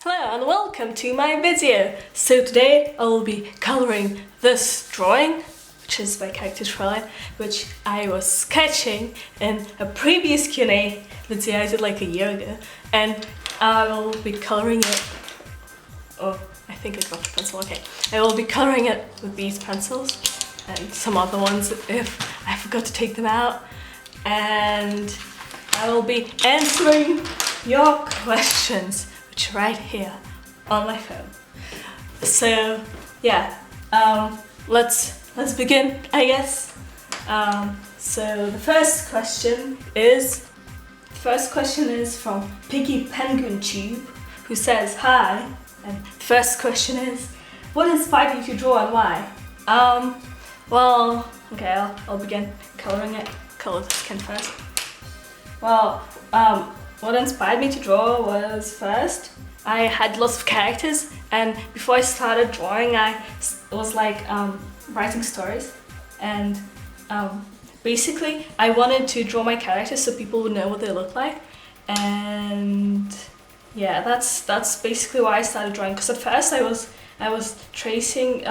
Hello and welcome to my video. So today I will be coloring this drawing, which is my character drawing, which I was sketching in a previous Q&A video I did like a year ago, and I will be coloring it. Oh, I think I dropped the pencil. Okay, I will be coloring it with these pencils and some other ones if I forgot to take them out, and I will be answering your questions, which are right here on my phone. So yeah, let's begin, I guess. So the first question is from Piggy Penguin Tube, who says hi. And the first question is, what inspired you to draw and why? Well, okay, I'll begin coloring it. Color the skin first. Well, what inspired me to draw was first, I had lots of characters, and before I started drawing, I was like writing stories, and basically I wanted to draw my characters so people would know what they look like, and yeah, that's basically why I started drawing. Because at first I was tracing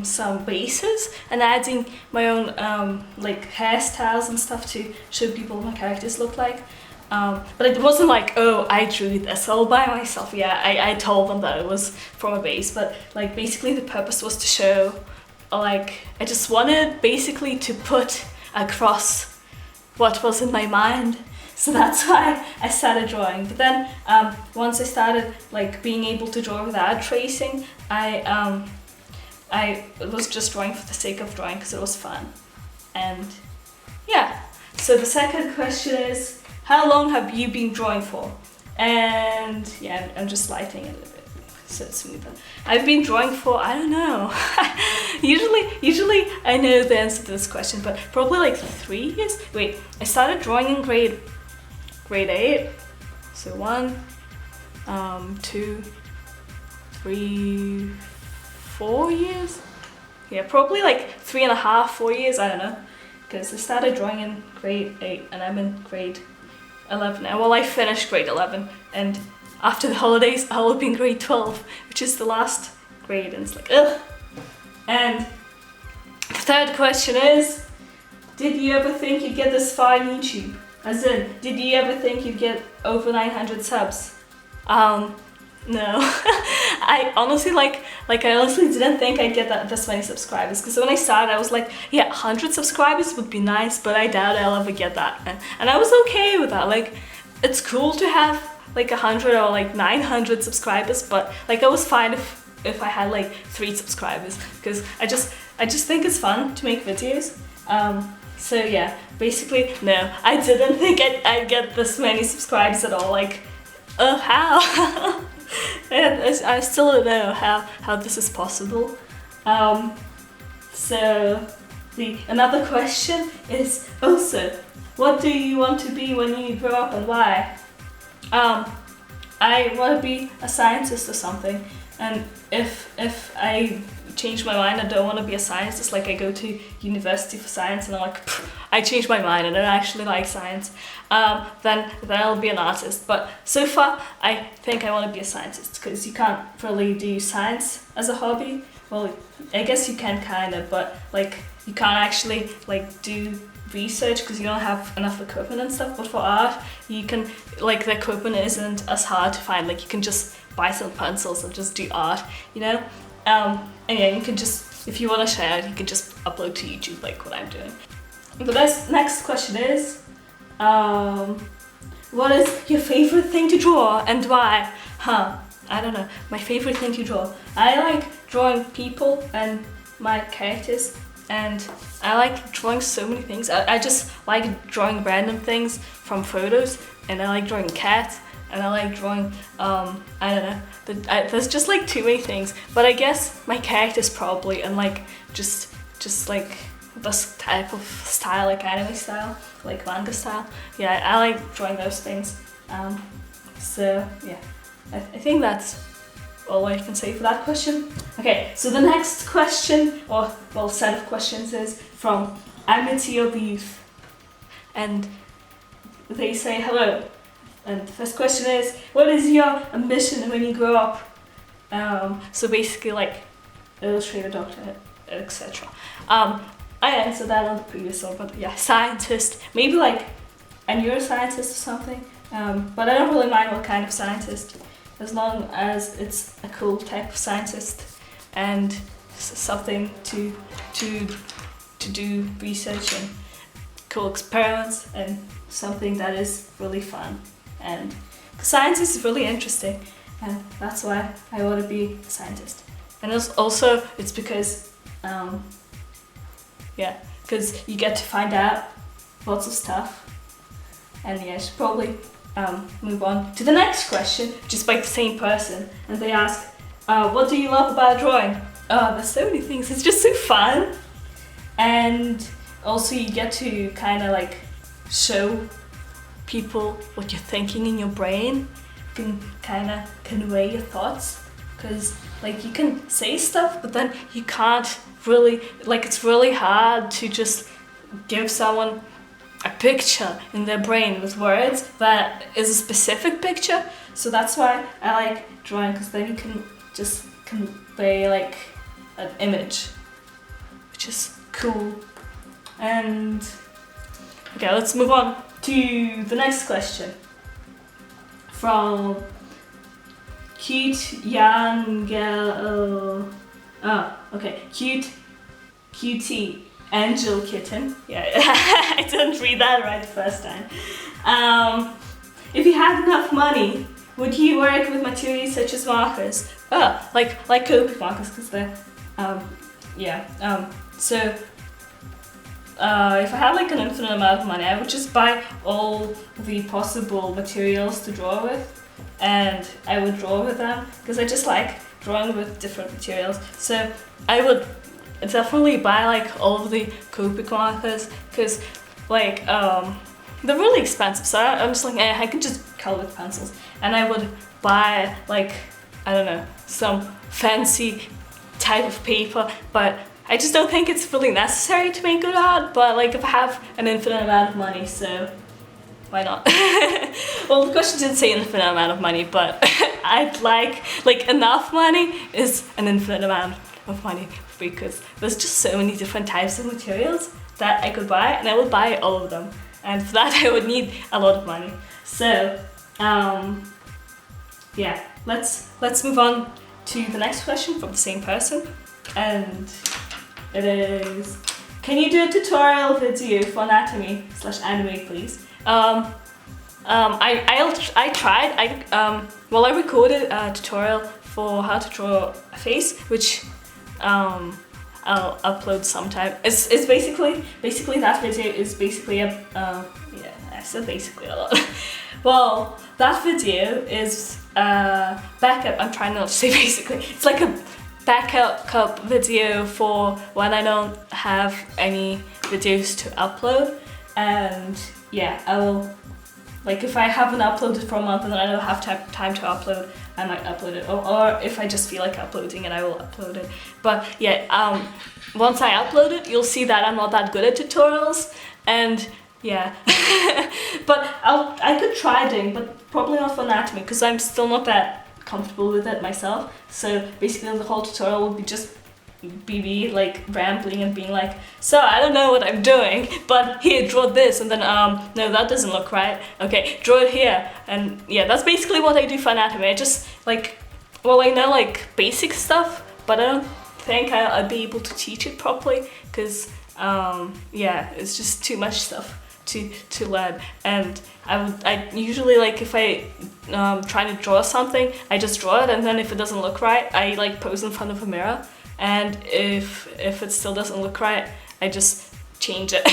some bases and adding my own like hairstyles and stuff to show people what my characters look like. But it wasn't like, oh, I drew this all by myself. Yeah, I told them that it was from a base, but like basically the purpose was to show, like, I just wanted basically to put across what was in my mind. So that's why I started drawing. But then once I started like being able to draw without tracing, I was just drawing for the sake of drawing because it was fun. And yeah, so the second question is, how long have you been drawing for? And yeah, I'm just lighting it a little bit so it's smoother. I've been drawing for, I don't know. usually I know the answer to this question, but probably like 3 years. Wait, I started drawing in grade 8. So 1, 2, 3, 4 years. Yeah, probably like 3.5, 4 years. I don't know, because I started drawing in grade 8 and I'm in grade 11 now. Well, I finished grade 11, and after the holidays I will be in grade 12, which is the last grade, and it's like, ugh. And the third question is, did you ever think you'd get this far on YouTube? As in, did you ever think you'd get over 900 subs? No. I honestly I honestly didn't think I'd get this many subscribers, because when I started I was like, yeah, 100 subscribers would be nice, but I doubt I'll ever get that. And I was okay with that. Like, it's cool to have like 100 or like 900 subscribers, but like I was fine if I had like 3 subscribers, because I just think it's fun to make videos. So yeah, basically, no, I didn't think I'd get this many subscribers at all. Like, how? And I still don't know how this is possible. So another question is also, what do you want to be when you grow up and why? I want to be a scientist or something, and if I change my mind, I don't want to be a scientist, like I go to university for science and I'm like, I changed my mind and I don't actually like science, then I'll be an artist. But so far I think I want to be a scientist, because you can't really do science as a hobby. Well, I guess you can kind of, but like you can't actually like do research because you don't have enough equipment and stuff. But for art, you can, like, the equipment isn't as hard to find. Like, you can just buy some pencils and just do art, you know. And yeah, you can just, if you want to share it, you can just upload to YouTube like what I'm doing. The next question is, what is your favorite thing to draw and why? I don't know, my favorite thing to draw. I like drawing people and my characters, and I like drawing so many things. I just like drawing random things from photos, and I like drawing cats, and I like drawing, I don't know, there's just like too many things. But I guess my characters probably, and like just like this type of style, like anime style, like manga style. Yeah, I like drawing those things. So yeah, I think that's all I can say for that question. Okay, so the next question, or well, set of questions, is from Amity of Youth, and they say, hello, And the first question is, what is your ambition when you grow up? So basically like illustrator, doctor, etc. I answered that on the previous one, but yeah, scientist, maybe like a neuroscientist or something. But I don't really mind what kind of scientist, as long as it's a cool type of scientist and something to do research and cool experiments and something that is really fun. And science is really interesting, and that's why I want to be a scientist. And also it's because because you get to find out lots of stuff. And yeah, I should probably move on to the next question, which is by the same person, and they ask, what do you love about drawing? There's so many things. It's just so fun, and also you get to kind of like show people what you're thinking in your brain. You can kind of convey your thoughts, because like you can say stuff, but then you can't really, like it's really hard to just give someone a picture in their brain with words that is a specific picture. So that's why I like drawing, because then you can just convey like an image, which is cool. And okay, let's move on to the next question from cute young girl. Cutie Angel Kitten. Yeah, I didn't read that right the first time. If you had enough money, would you work with materials such as markers? Like Copic markers, because they're so if I had like an infinite amount of money, I would just buy all the possible materials to draw with, and I would draw with them, because I just like drawing with different materials. So I would definitely buy like all of the Copic markers, because like they're really expensive, so I'm just like, I can just color with pencils. And I would buy like, I don't know, some fancy type of paper, but I just don't think it's really necessary to make good art. But like if I have an infinite amount of money, so why not? Well, the question didn't say infinite amount of money, but I'd like enough money is an infinite amount of money, because there's just so many different types of materials that I could buy, and I would buy all of them. And for that I would need a lot of money. So yeah, let's move on to the next question from the same person, and it is, can you do a tutorial video for anatomy/anime, please? I tried. I recorded a tutorial for how to draw a face, which I'll upload sometime. It's basically that video is basically a I said basically a lot. Well, that video is backup. I'm trying not to say basically. It's like a backup video for when I don't have any videos to upload. And yeah, I will, like if I haven't uploaded for a month and then I don't have time to upload, I might upload it, or if I just feel like uploading it, I will upload it. But yeah, once I upload it, you'll see that I'm not that good at tutorials, and yeah. But I could try doing, but probably not for anatomy, because I'm still not that comfortable with it myself. So basically the whole tutorial would be just me like rambling and being like, so I don't know what I'm doing, but here, draw this, and then no, that doesn't look right, okay, draw it here. And yeah, that's basically what I do for anatomy. I just like, well, I know like basic stuff, but I don't think I'd be able to teach it properly, because yeah, it's just too much stuff to learn. And I usually, like if I try to draw something, I just draw it, and then if it doesn't look right, I like pose in front of a mirror. And if it still doesn't look right, I just change it.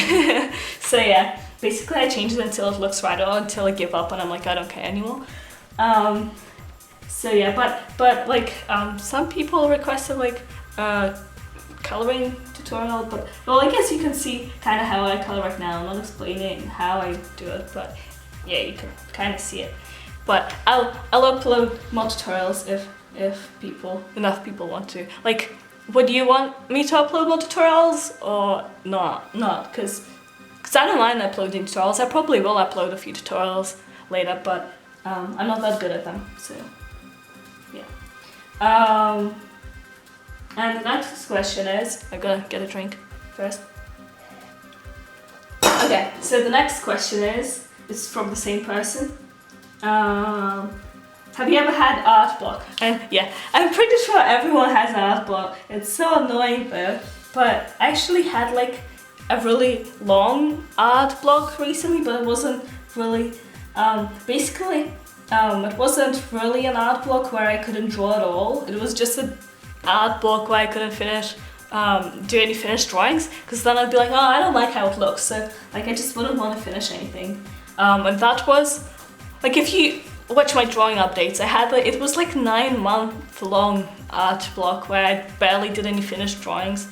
So yeah, basically I change it until it looks right, or until I give up and I'm like, I don't care anymore. So yeah, but like some people requested like coloring tutorial, but well, I guess you can see kind of how I color right now. I'm not explaining how I do it, but yeah, you can kind of see it. But I'll upload more tutorials if enough people want to. Like, would you want me to upload more tutorials or not? Because I don't mind uploading tutorials. I probably will upload a few tutorials later, but I'm not that good at them, so yeah. And the next question is, I'm gonna get a drink first. Okay, so the next question is, it's from the same person. Have you ever had art block? And yeah, I'm pretty sure everyone has an art block. It's so annoying though, but I actually had like a really long art block recently, but it wasn't really, basically, it wasn't really an art block where I couldn't draw at all. It was just an art block where I couldn't finish, do any finished drawings, because then I'd be like, oh, I don't like how it looks, so like I just wouldn't want to finish anything. And that was, like if you watch my drawing updates, I had like, it was like 9-month long art block where I barely did any finished drawings.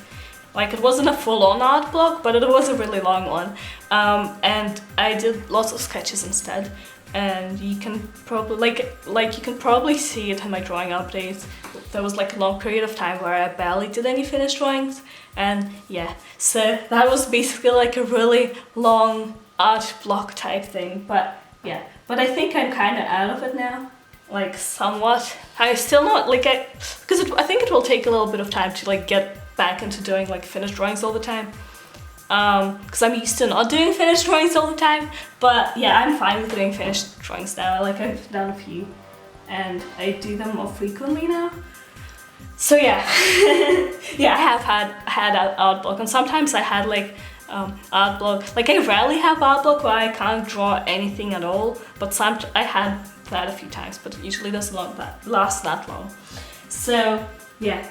Like it wasn't a full-on art block, but it was a really long one. And I did lots of sketches instead. And you can probably, like you can probably see it in my drawing updates. There was like a long period of time where I barely did any finished drawings. And yeah, so that was basically like a really long art block type thing. But yeah, but I think I'm kind of out of it now. Like somewhat. I still not, like because I think it will take a little bit of time to like get back into doing like finished drawings all the time, because I'm used to not doing finished drawings all the time. But yeah, I'm fine with doing finished drawings now. Like I've done a few and I do them more frequently now. So yeah. Yeah, I have had art block, and sometimes I had like art block, like I rarely have art block where I can't draw anything at all, but I had that a few times, but it usually doesn't last that long. So yeah.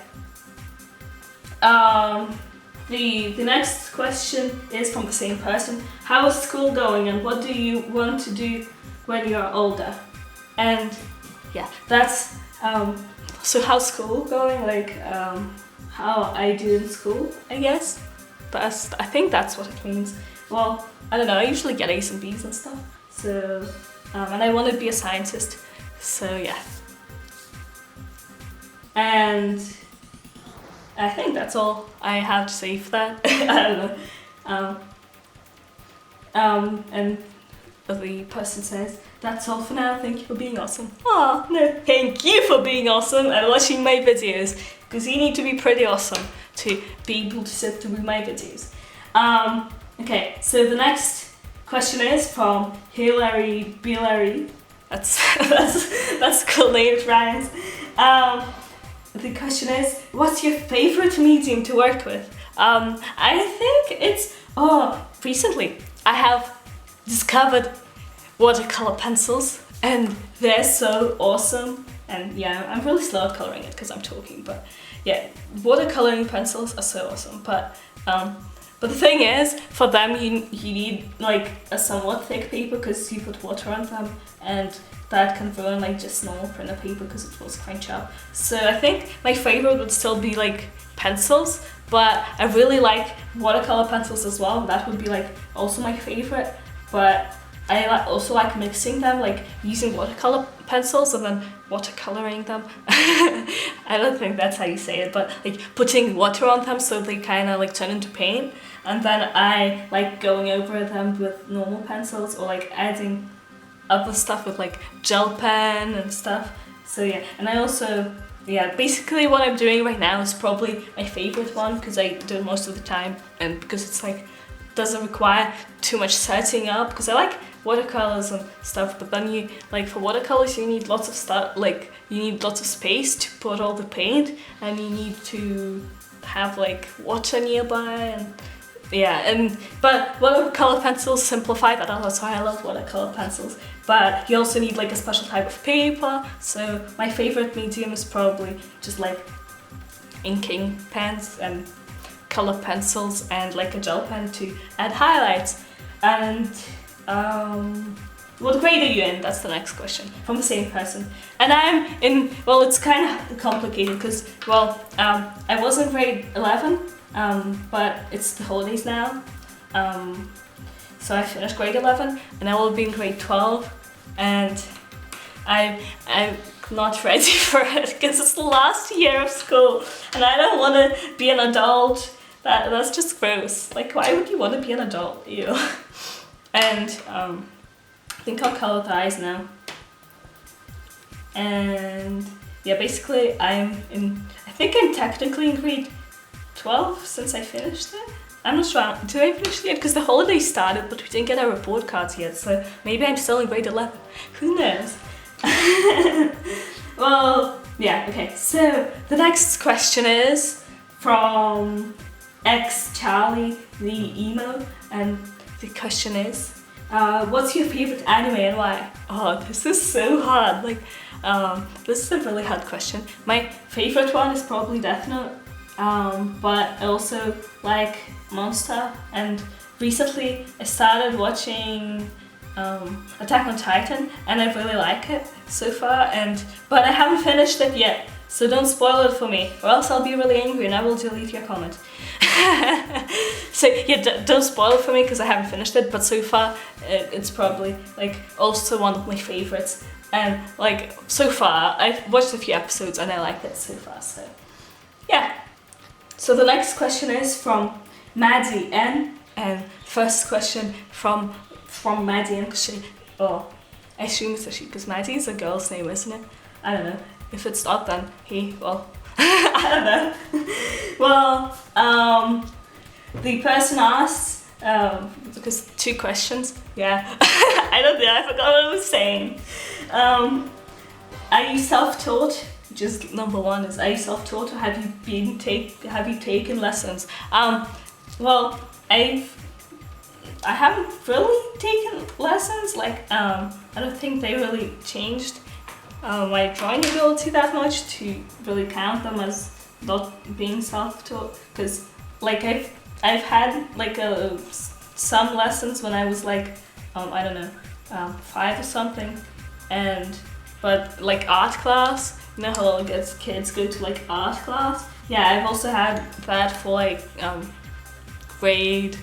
The next question is from the same person. How is school going and what do you want to do when you're older? And yeah, that's so how's school going? Like how I do in school, I guess. I think that's what it means. Well, I don't know, I usually get A's and B's and stuff. So and I want to be a scientist. So yeah. And I think that's all I have to say for that. I don't know. And the person says, that's all for now, thank you for being awesome. Oh, no, thank you for being awesome and watching my videos, because you need to be pretty awesome to be able to sit through my videos. Okay, so the next question is from Hilary Billary. That's a cool name, it rhymes. The question is, what's your favorite medium to work with? I think it's, recently I have discovered watercolor pencils and they're so awesome. And yeah, I'm really slow at coloring it because I'm talking, but yeah, watercoloring pencils are so awesome. But the thing is, for them you need like a somewhat thick paper because you put water on them, and that can ruin like just normal printer paper because it was quite sharp. So I think my favorite would still be like pencils, but I really like watercolor pencils as well. That would be like also my favorite, but I also like mixing them, like using watercolor pencils and then watercoloring them. I don't think that's how you say it, but like putting water on them so they kind of like turn into paint, and then I like going over them with normal pencils or like adding other stuff with like gel pen and stuff. So yeah, and I also, yeah, basically what I'm doing right now is probably my favorite one because I do it most of the time, and because it's like doesn't require too much setting up, because I like watercolors and stuff, but then you like for watercolors you need lots of stuff, like you need lots of space to put all the paint, and you need to have like water nearby, and yeah, but watercolor pencils simplify that. That's why I love watercolor pencils. But you also need like a special type of paper. So my favorite medium is probably just like inking pens and color pencils and like a gel pen to add highlights. And what grade are you in? That's the next question from the same person. And I'm in, well, it's kind of complicated because, well, I was in grade 11, but it's the holidays now. So I finished grade 11 and I will be in grade 12, and I'm not ready for it because it's the last year of school and I don't want to be an adult. That's just gross. Like, why would you want to be an adult? Ew. And I think I'll color the eyes now. And yeah, basically I think I'm technically in grade 12 since I finished it. I'm not sure, did I finish it yet? Because the holiday started, but we didn't get our report cards yet, so maybe I'm still in grade 11. Who knows? Well, yeah, okay. So the next question is from Charlie the emo, and the question is, what's your favorite anime and why? Oh, this is so hard. Like, this is a really hard question. My favorite one is probably Death Note, but I also like Monster, and recently I started watching Attack on Titan, and I really like it so far, but I haven't finished it yet, so don't spoil it for me, or else I'll be really angry and I will delete your comment. So yeah, don't spoil it for me because I haven't finished it, but so far it's probably like also one of my favorites, and like so far I've watched a few episodes and I like it so far, so yeah. So the next question is from Maddie N, and first question from Maddie N, because I assume it's a she, because Maddie is a girl's name, isn't it? I don't know. If it's not, then he, well, I don't know. Well, the person asked, because 2 questions, yeah. I don't know, I forgot what I was saying. Are you self-taught? Just number 1 is, are you self-taught, or have you taken lessons? Well, I haven't really taken lessons. Like, I don't think they really changed my drawing ability that much to really count them as not being self-taught. Because, like, I've had like some lessons when I was like, I don't know, 5 or something, but like art class. You know how kids go to like art class? Yeah, I've also had that for like grade,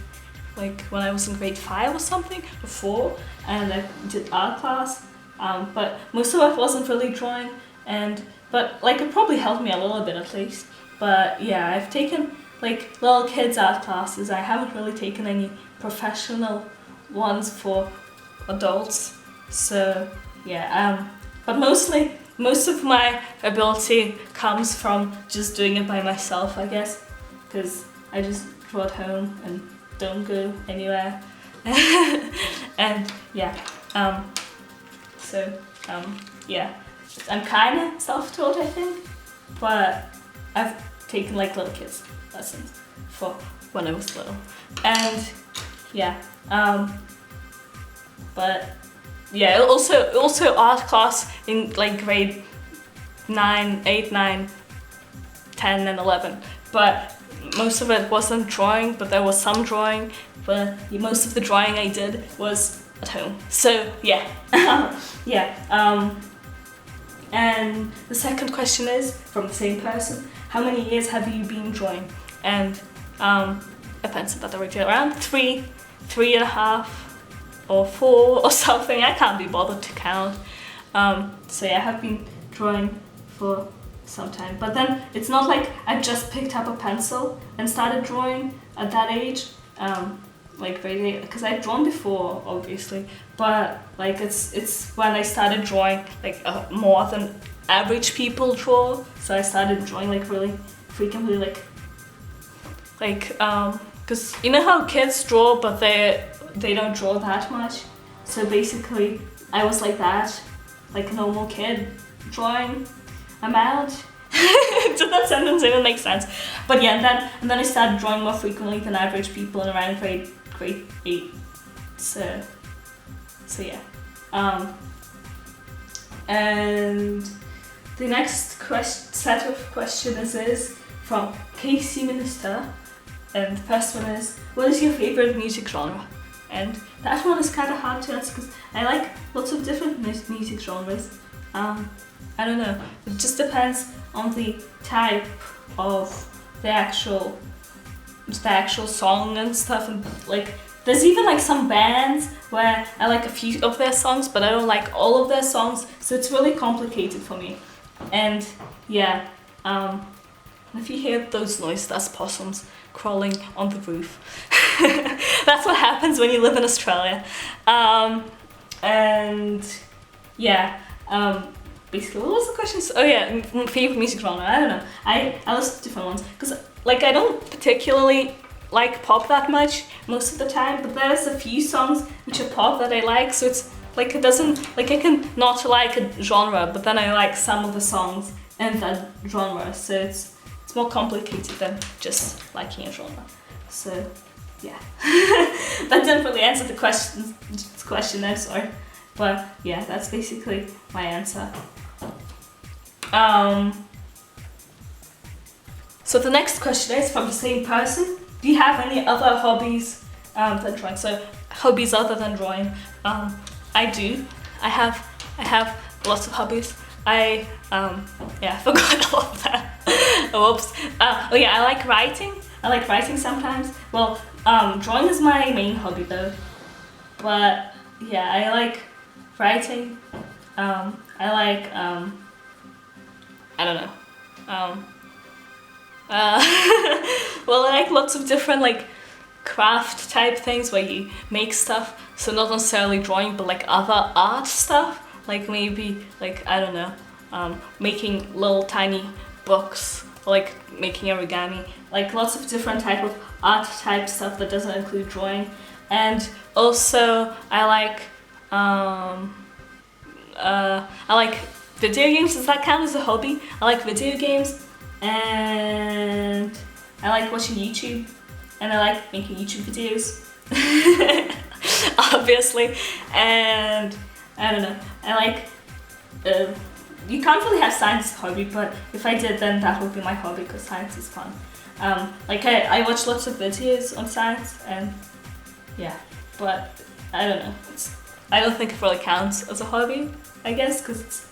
like when I was in grade 5 or something, or 4, and I did art class. But most of it wasn't really drawing, but like it probably helped me a little bit at least. But yeah, I've taken like little kids art classes. I haven't really taken any professional ones for adults. So yeah, but most of my ability comes from just doing it by myself, I guess, because I just draw at home and don't go anywhere. And yeah, yeah, I'm kind of self-taught, I think, but I've taken like little kids lessons for when I was little, and yeah, but yeah, also art class in like grade 9, 8, 9, 10 and 11, but most of it wasn't drawing, but there was some drawing, but most of the drawing I did was at home. So yeah. Yeah. And the second question is from the same person, how many years have you been drawing? And I answered that already, around 3.5 or 4 or something. I can't be bothered to count. So yeah, I have been drawing for some time, but then it's not like I just picked up a pencil and started drawing at that age, like really, because I've drawn before obviously, but like it's when I started drawing like more than average people draw, so I started drawing like really frequently, like because you know how kids draw but they don't draw that much, so basically I was like that, like a normal kid drawing amount. So that sentence even makes sense. But yeah, and then I started drawing more frequently than average people in around grade 8. So yeah. And the next set of questions is from Casey Minister, and the first one is, what is your favorite music genre? And that one is kind of hard to answer because I like lots of different music genres. I don't know, it just depends on the type of the actual song and stuff, and like there's even like some bands where I like a few of their songs but I don't like all of their songs, so it's really complicated for me. And yeah, if you hear those noises, that's possums crawling on the roof. That's what happens when you live in Australia. And yeah, basically, what was the question? Oh yeah, favorite music genre. I don't know. I listen to different ones because like I don't particularly like pop that much most of the time, but there's a few songs which are pop that I like. So it's like it doesn't like I can not like a genre, but then I like some of the songs in that genre. So it's more complicated than just liking a genre. So yeah, that didn't really answer the question. I'm sorry, but yeah, that's basically my answer. So the next question is from the same person. Do you have any other hobbies than drawing? So hobbies other than drawing. I do. I have lots of hobbies. I forgot all of that. Whoops. Oh yeah, I like writing. I like writing sometimes. Well, drawing is my main hobby though. But yeah, I like writing. I like I don't know. Well, I like lots of different like craft type things where you make stuff. So not necessarily drawing, but like other art stuff. Like maybe like I don't know, making little tiny books, or like making origami. Like lots of different type of art type stuff that doesn't include drawing. And also I like video games. Does that count as a hobby? I like video games, and I like watching YouTube, and I like making YouTube videos. Obviously, and I don't know. I like. You can't really have science as a hobby, but if I did, then that would be my hobby because science is fun. Like I watch lots of videos on science, and yeah, but I don't know. I don't think it really counts as a hobby, I guess, because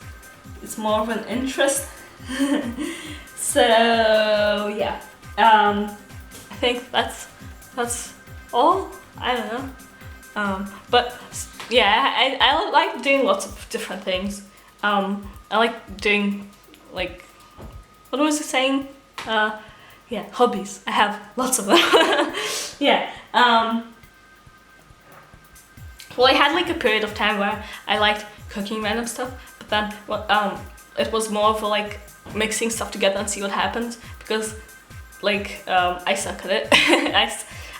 it's more of an interest. So yeah, I think that's all. I don't know. But yeah, I like doing lots of different things. I like doing like, what was it saying? Yeah, hobbies. I have lots of them. Yeah. Well, I had like a period of time where I liked cooking random stuff, but then it was more of a, like mixing stuff together and see what happens, because like I suck at it.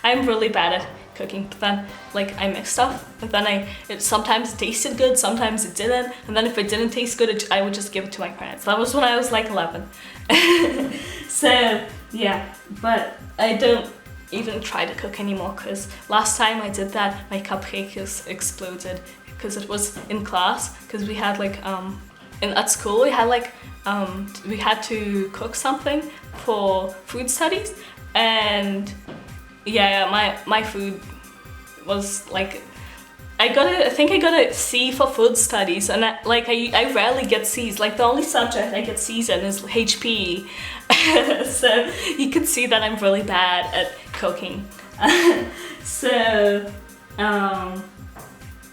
I'm really bad at cooking, but then like I mix stuff, and then it sometimes tasted good, sometimes it didn't, and then if it didn't taste good, I would just give it to my parents. That was when I was like 11. So yeah, but I don't even try to cook anymore, because last time I did that, my cupcake exploded, because it was in class, because we had like at school we had like we had to cook something for food studies, and yeah, my food was like, I think I got a C for food studies, and I rarely get C's. Like the only subject I get C's in is HPE. So you can see that I'm really bad at cooking. So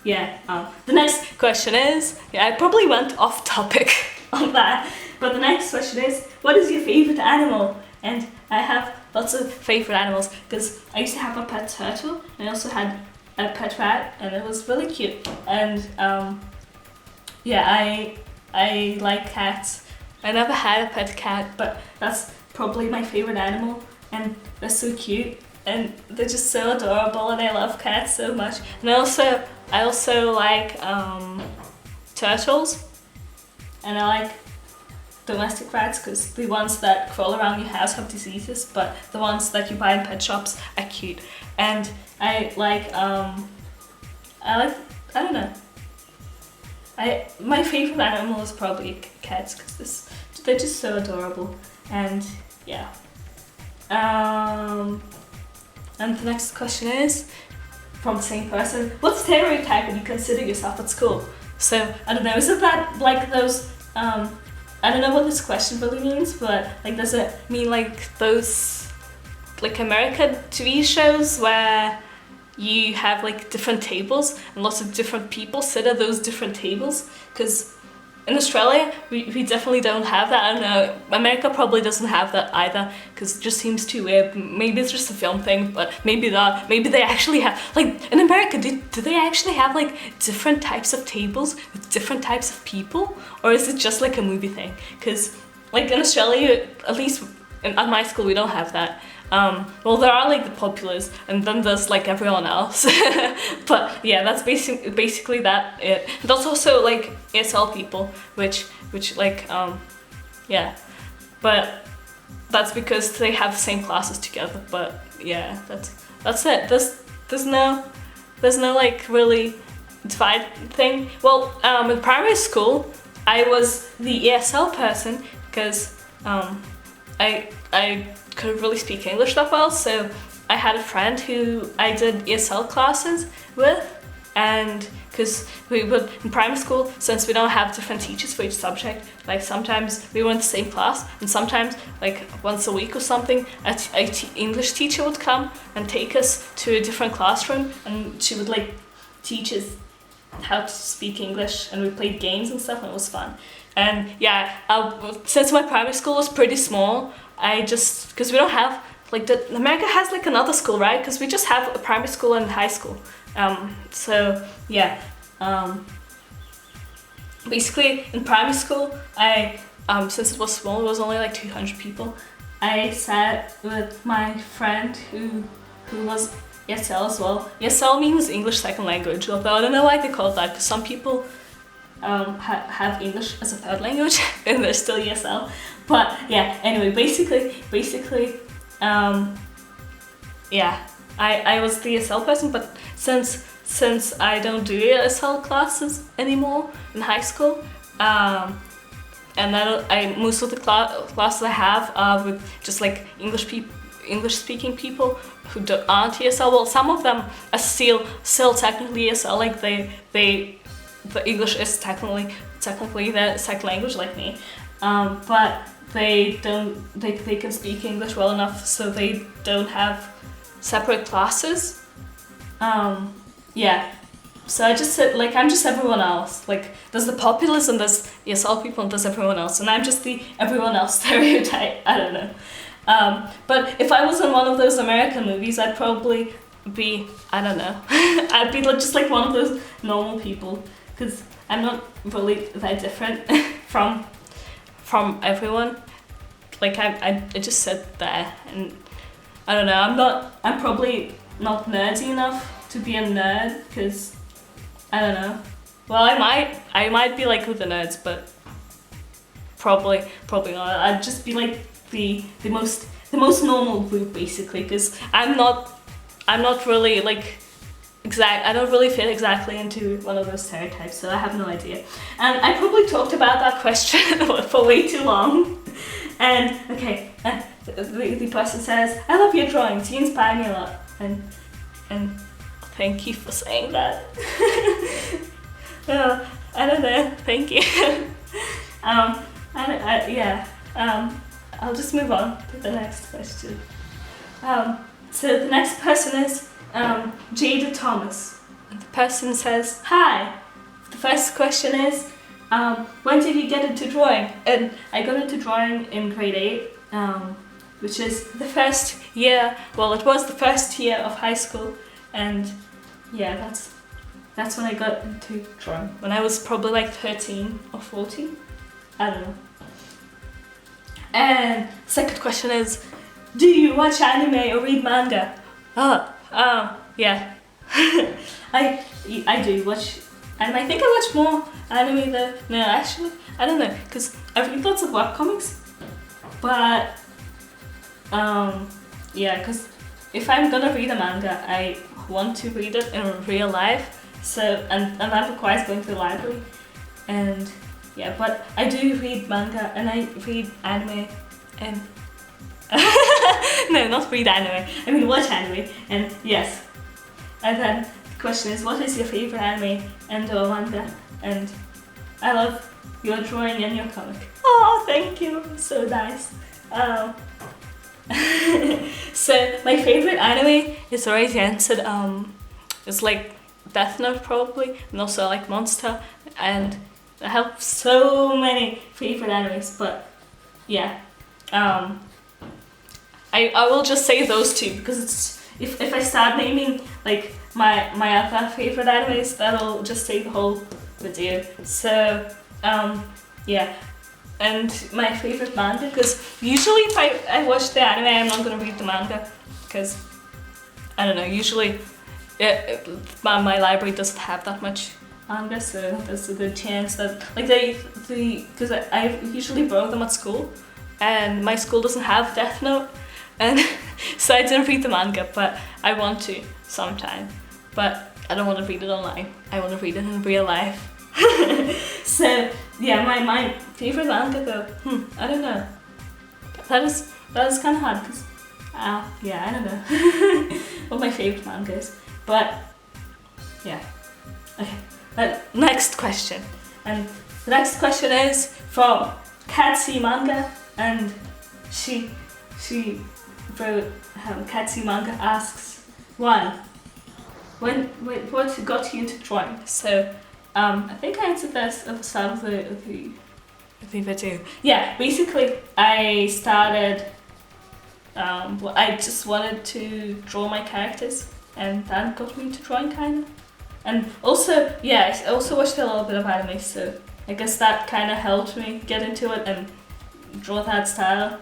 yeah, the next question is, yeah, I probably went off topic on that, but the next question is, what is your favorite animal? And I have lots of favorite animals, because I used to have a pet turtle, and I also had a pet rat, and it was really cute. And yeah, I like cats. I never had a pet cat, but that's probably my favorite animal, and they're so cute, and they're just so adorable, and I love cats so much. And I also like turtles, and I like domestic rats, because the ones that crawl around your house have diseases, but the ones that you buy in pet shops are cute. And I don't know. My favorite animal is probably cats, because they're just so adorable. And yeah. And the next question is from the same person. What stereotype would you consider yourself at school? So I don't know. Isn't that like those? I don't know what this question really means, but like, does it mean like those like American TV shows where you have like different tables and lots of different people sit at those different tables? Because in Australia, we definitely don't have that. I don't know, America probably doesn't have that either, because it just seems too weird. Maybe it's just a film thing, but maybe they actually have, like, in America, do they actually have, like, different types of tables with different types of people? Or is it just, like, a movie thing? Because, like, in Australia, at least at my school, we don't have that. Well, there are, like, the populars, and then there's, like, everyone else. But yeah, that's basically that it. And there's also, like, ESL people, which like, yeah, but that's because they have the same classes together. But yeah, that's it. There's no like really divide thing. Well, in primary school, I was the ESL person because I couldn't really speak English that well, so I had a friend who I did ESL classes with, and because we would, in primary school, since we don't have different teachers for each subject, like sometimes we were in the same class, and sometimes like once a week or something, an English teacher would come and take us to a different classroom, and she would like teach us how to speak English, and we played games and stuff, and it was fun. And yeah, since my primary school was pretty small, because we don't have, like, America has like another school, right? Because we just have a primary school and high school. So yeah, basically in primary school, since it was small, it was only like 200 people. I sat with my friend who was ESL as well. ESL means English second language, although I don't know why they call it that, because some people have English as a third language and they're still ESL. But yeah, anyway, basically, yeah, I was the ESL person, but since I don't do ESL classes anymore in high school, and most of the classes I have are with just like English speaking people who aren't ESL. Well, some of them are still technically ESL, like the English is technically their second language like me, but they can speak English well enough so they don't have separate classes. Yeah, so I just said, like, I'm just everyone else. Like, there's the populace and there's ESL people and there's everyone else, and I'm just the everyone else stereotype. I don't know. But if I was in one of those American movies, I'd probably be, I don't know, I'd be just like one of those normal people, because I'm not really that different from everyone. Like, I just sit there, and I don't know, I'm probably not nerdy enough to be a nerd, because I don't know. Well, I might be like with the nerds, but probably not. I'd just be like the most normal group, basically, because I'm not really like I don't really fit exactly into one of those stereotypes, so I have no idea. And I probably talked about that question for way too long. And okay, the person says, "I love your drawings. You inspire me a lot." And thank you for saying that. I don't know. Thank you. I'll just move on to the next question. So the next person is Jada Thomas. And the person says, "Hi. The first question is, when did you get into drawing?" And I got into drawing in grade 8, which is the first year. Well, it was the first year of high school, and yeah, that's when I got into drawing. When I was probably like 13 or 14. I don't know. And second question is, do you watch anime or read manga? Yeah. I do watch anime. I think I watch more anime than... No, actually, I don't know, because I read lots of webcomics. But, yeah, because if I'm gonna read a manga, I want to read it in real life. So, and that requires going to the library. And yeah, but I do read manga and I read anime and no, not read anime. I mean watch anime, and yes. And then the question is, what is your favorite anime and or manga? And I love your drawing and your comic. Oh, thank you, so nice. So my favorite anime is already answered. It's like Death Note probably, and also like Monster, and I have so many favorite animes, but yeah, I will just say those two because it's if I start naming like my other favorite animes, that'll just take the whole video. So yeah, and my favorite manga, because usually if I watch the anime, I'm not gonna read the manga because I don't know. Usually, my library doesn't have that much manga, so there's a good chance that like because I usually borrow them at school, and my school doesn't have Death Note, and so I didn't read the manga, but I want to sometime. But I don't want to read it online. I want to read it in real life. So yeah, my favorite manga though, I don't know. That is kind of hard because yeah, I don't know what my favorite manga is, but yeah. Okay, next question, and the next question is from Katsi Manga, and she wrote Katsi Manga asks what got you into drawing? So I think I answered this at the start of the video. Yeah, basically I started. I just wanted to draw my characters, and that got me into drawing kind of. And also, yeah, I also watched a little bit of anime, so I guess that kind of helped me get into it and draw that style.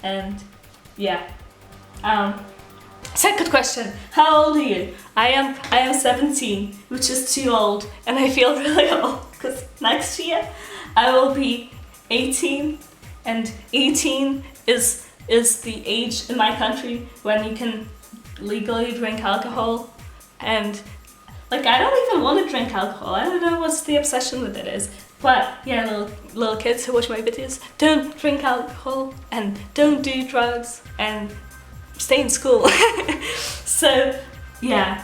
And yeah. Second question, how old are you? I am 17, which is too old, and I feel really old because next year I will be 18, and 18 is the age in my country when you can legally drink alcohol. And like, I don't even want to drink alcohol. I don't know what's the obsession with it is. But yeah, little kids who watch my videos, don't drink alcohol and don't do drugs and stay in school. So yeah,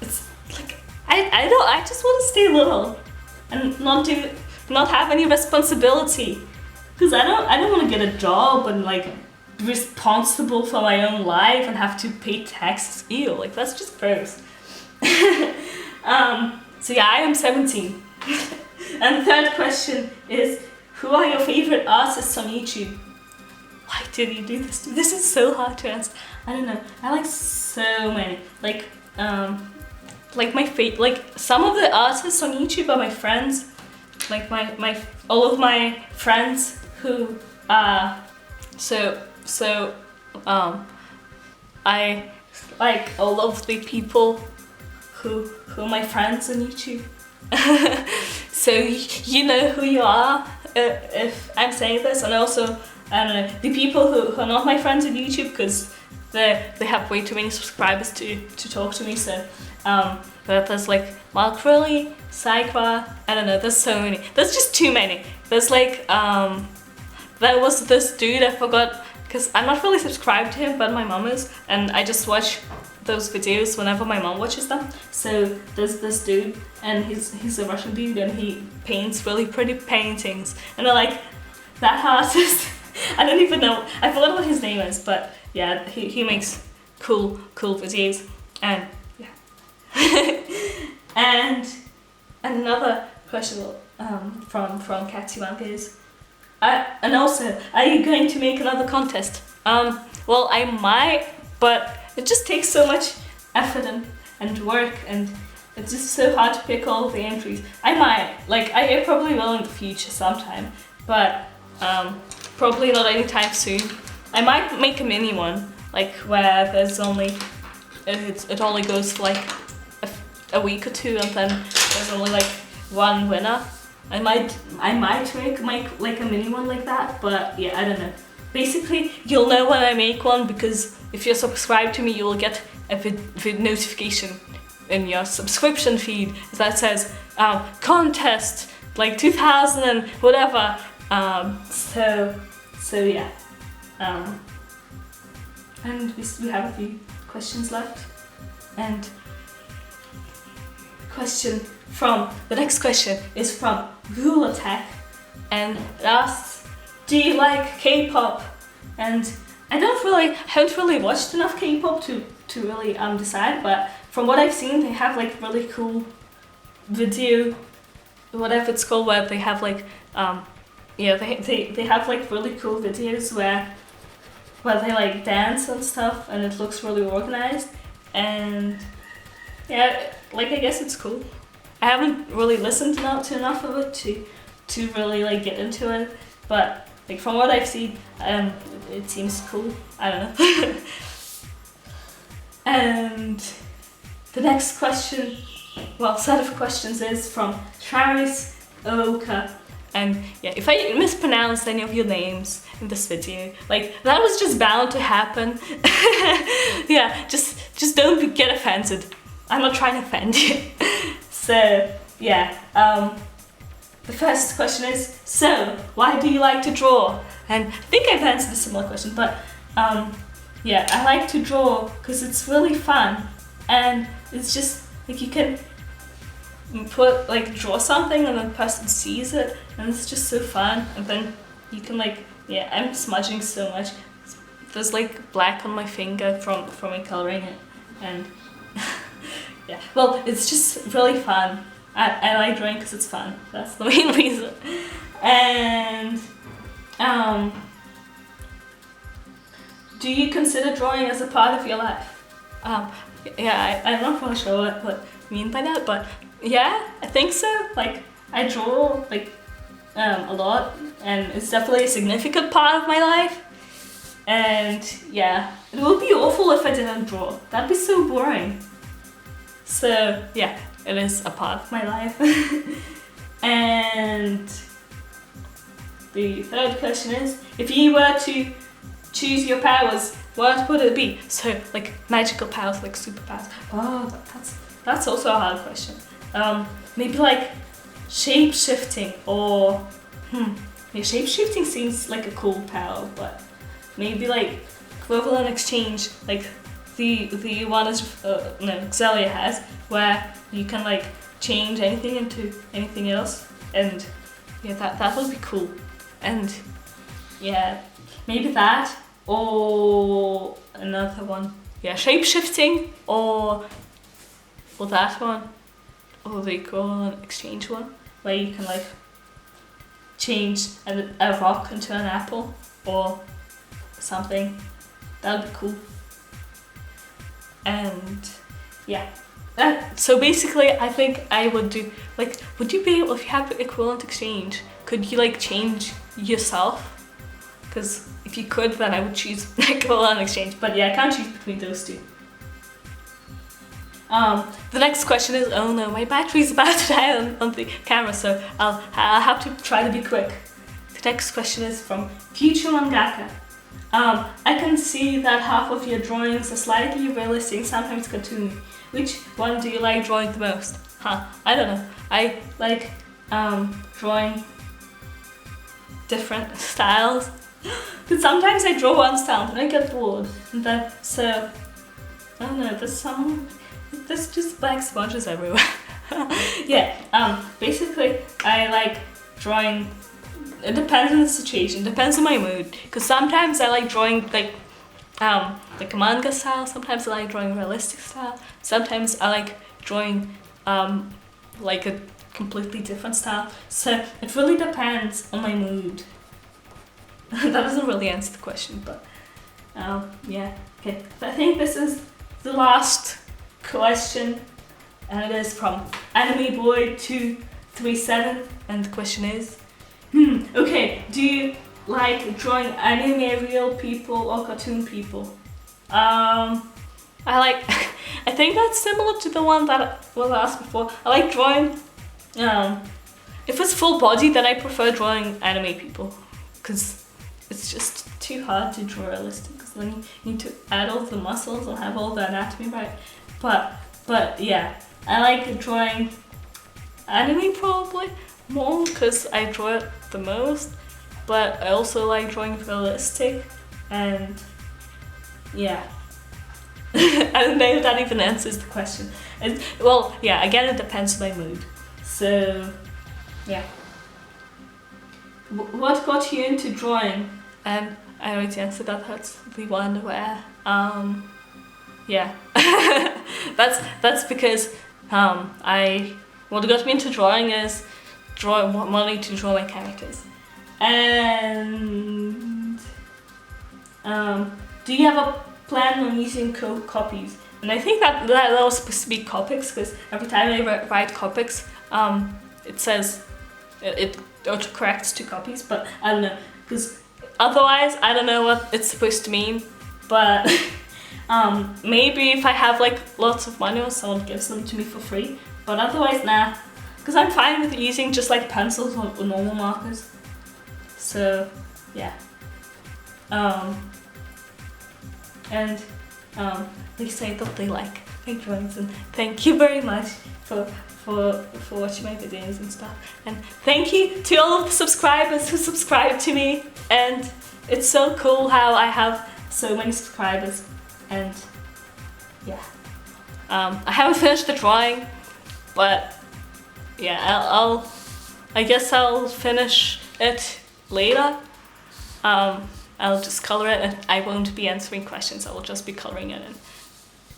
it's like I just want to stay little and not have any responsibility, because I don't want to get a job and like be responsible for my own life and have to pay taxes. Ew, like that's just gross. So yeah, I am 17. And the third question is, who are your favorite artists on YouTube? Why did you do this? This is so hard to answer. I don't know. I like so many. Like some of the artists on YouTube are my friends. Like all of my friends who I like all of the people who are my friends on YouTube. So you know who you are if I'm saying this. And also, I don't know, the people who are not my friends on YouTube, because they have way too many subscribers to talk to me. So but there's like MacLeod, Psychra, I don't know, there's so many. There's just too many. There's like there was this dude, I forgot, because I'm not really subscribed to him, but my mom is, and I just watch those videos whenever my mom watches them. So there's this dude, and he's a Russian dude, and he paints really pretty paintings, and I like that artist. I don't even know, I forgot what his name is, but yeah, he makes cool videos, and yeah. And another question from Katsu Manga is, and also, are you going to make another contest? Well, I might, but it just takes so much effort and work, and it's just so hard to pick all of the entries. I might, like, I probably will in the future sometime, but probably not anytime soon. I might make a mini one, like where there's only, it only goes for like a week or two, and then there's only like one winner. I might make like a mini one like that, but yeah, I don't know. Basically, you'll know when I make one, because if you're subscribed to me, you will get a notification in your subscription feed that says contest like 2000 and whatever. So yeah. And we have a few questions left. And the next question is from Rule Attack, and it asks, do you like K-pop? And I haven't really watched enough K-pop to really decide, but from what I've seen, they have like really cool video whatever it's called, where they have like yeah, they have like really cool videos where they like dance and stuff, and it looks really organized, and yeah, like I guess it's cool. I haven't really listened to enough of it to really like get into it, but like from what I've seen, it seems cool. I don't know. And the next question, well, set of questions is from Travis Oka. And yeah, if I mispronounce any of your names in this video, like that was just bound to happen. Yeah, just don't get offended. I'm not trying to offend you. So yeah, the first question is, so why do you like to draw? And I think I've answered a similar question, but yeah, I like to draw because it's really fun, and it's just like you can draw something and then the person sees it, and it's just so fun. And then you can like, yeah, I'm smudging so much. There's like black on my finger from me coloring it, and yeah, well, it's just really fun. I like drawing because it's fun. That's the main reason. And do you consider drawing as a part of your life? Yeah, I'm not really sure what you mean by that, but yeah, I think so. Like, I draw like a lot, and it's definitely a significant part of my life. And yeah, it would be awful if I didn't draw. That'd be so boring. So yeah, it is a part of my life. And the third question is, if you were to choose your powers, what would it be? So like magical powers, like superpowers. Oh, that's also a hard question. Maybe like shape-shifting, or yeah, shape-shifting seems like a cool power, but maybe like equivalent exchange, like the one Xelia has, where you can like change anything into anything else, and yeah, that would be cool. And yeah, maybe that, or another one, yeah, shape-shifting, or that one, or the equivalent exchange one, where you can like change a rock into an apple or something. That would be cool. And yeah, so basically I think I would do, like, would you be able, if you have equivalent exchange, could you like change yourself? Because if you could, then I would choose equivalent exchange, but yeah, I can't choose between those two. The next question is, oh no, my battery's about to die on the camera, so I'll have to try to be quick. The next question is from Future Mangaka. I can see that half of your drawings are slightly realistic, sometimes cartoony. Which one do you like drawing the most? I don't know. I like drawing different styles. Because sometimes I draw one style and I get bored. And then, so, I don't know, there's just black smudges everywhere. Yeah, basically I like drawing. It depends on the situation, depends on my mood. Because sometimes I like drawing like a manga style, sometimes I like drawing realistic style, sometimes I like drawing like a completely different style. So it really depends on my mood. That doesn't really answer the question, but yeah. Okay, so I think this is the last question, and it is from Anime Boy 237, and the question is, okay, do you like drawing anime real people or cartoon people? I think that's similar to the one that was asked before. I like drawing, if it's full body, then I prefer drawing anime people, because it's just too hard to draw realistic, because then you need to add all the muscles and have all the anatomy right. But yeah, I like drawing anime probably more, because I draw it the most, but I also like drawing realistic, and yeah. I don't know if that even answers the question. Well, yeah, again, it depends on my mood. So, yeah. What got you into drawing? I already answered that. That's the one where, yeah. That's because what got me into drawing is wanting to draw my characters. And do you have a plan on using copies? And I think that was supposed to be Copics, because every time I write Copics, it says it autocorrects to copies, but I don't know, because otherwise I don't know what it's supposed to mean. But maybe if I have like lots of money or someone gives them to me for free, but otherwise nah, because I'm fine with using just like pencils or normal markers. So yeah, and at least I thought they like my drawings, and thank you very much for watching my videos and stuff, and thank you to all of the subscribers who subscribe to me, and it's so cool how I have so many subscribers. And yeah, I haven't finished the drawing, but yeah, I guess I'll finish it later. I'll just color it, and I won't be answering questions. I will just be coloring it and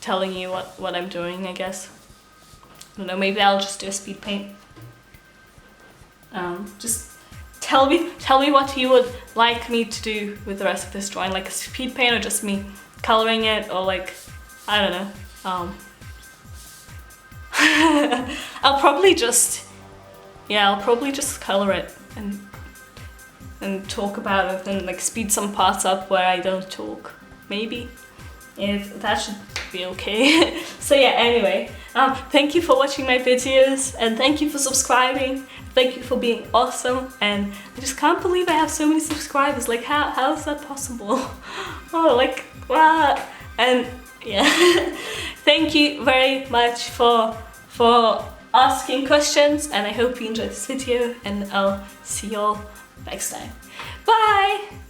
telling you what I'm doing, I guess. I don't know, maybe I'll just do a speed paint. Just tell me what you would like me to do with the rest of this drawing, like a speed paint or just me coloring it, or like, I don't know. I'll probably just color it and talk about it, and like speed some parts up where I don't talk, maybe. If that should be okay. So yeah, anyway, thank you for watching my videos, and thank you for subscribing. Thank you for being awesome, and I just can't believe I have so many subscribers. Like, how is that possible? Oh, like, what? And yeah, thank you very much for asking questions, and I hope you enjoyed this video, and I'll see you all next time. Bye!